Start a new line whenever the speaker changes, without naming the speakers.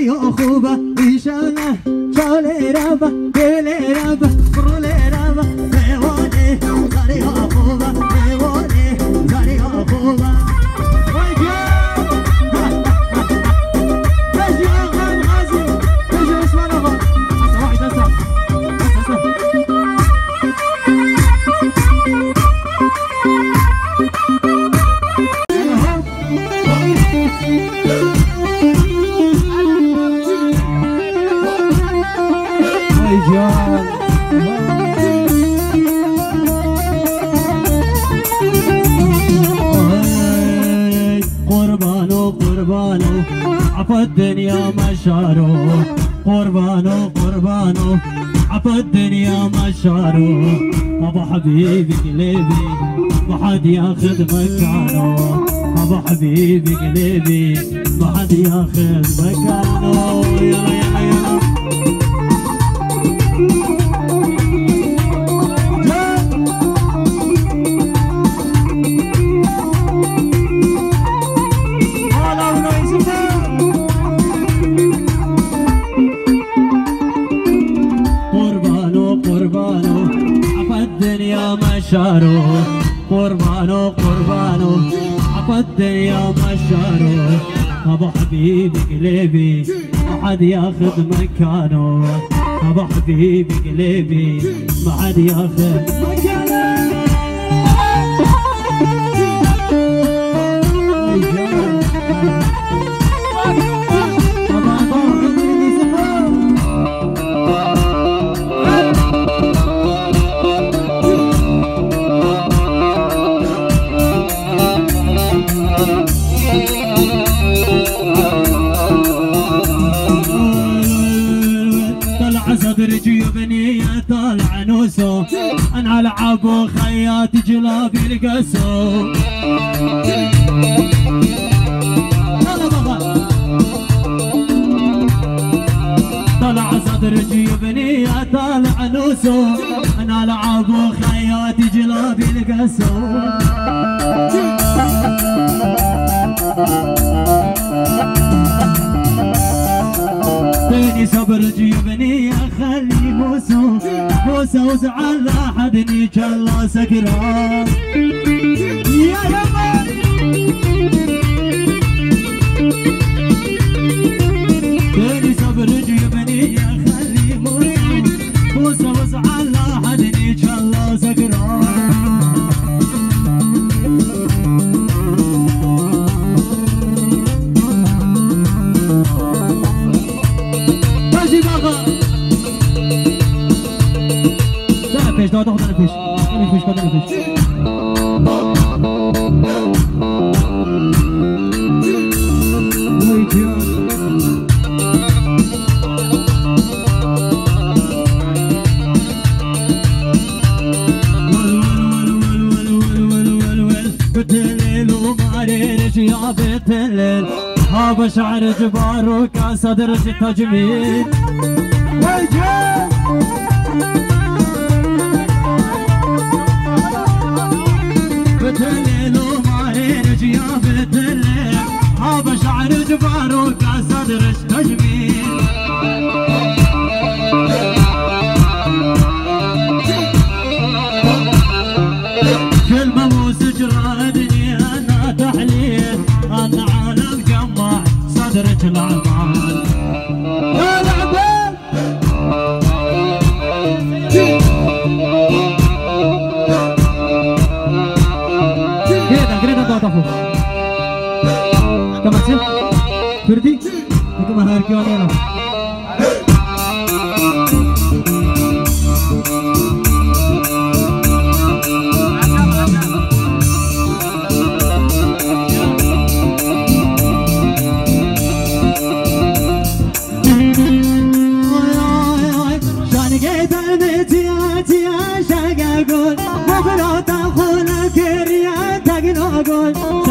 زاري أخوبة إيشانة شالي رابة بيلي رابة برولي رابة ميواني زاري أخوبة ميواني زاري أخوبة قربانو قربانو عفا الدنيا مشارو قربانو قربانو عفا الدنيا مشارو ابو حبيبي قلبي ما حد ياخذ مكانه ابو حبيبي قلبي ما حد ياخذ مكانه يلا يلا يلا مشارو قربانو قربانو عفا الدنيا مشارو ابو حبيبي قلبي ما حد ياخذ مكانه ابو حبيبي قلبي ما حد ياخذ مكانه جيوبني طالع نوسو انا العب وخيات جلابي القسو طلع صدر جيوبني طالع نوسو انا العب وخيات جلابي القسو بيني صبر جيبني اخلي بوسو بوسو وزعل لا حدني كلا سكران يا يما بيني صبر جيبني اخلي بوسو بوسو وزعل لا حدني كلا سكران فيش ده تاخد انا فيش انا فيش خد انا فيش بتليل ومعريش يا بتليل هابا شعر جبار وكاسة درجة تجميل بتليل ومعريش يا بتليل هابا شعر جبار وكاسة درجة تجميل كلمة مو سجراني أنا تحليل أنا عالم جمع صدرك العبال يا العبال كده تطفو كما تسيب فردي كما هاركيوني أنا Good.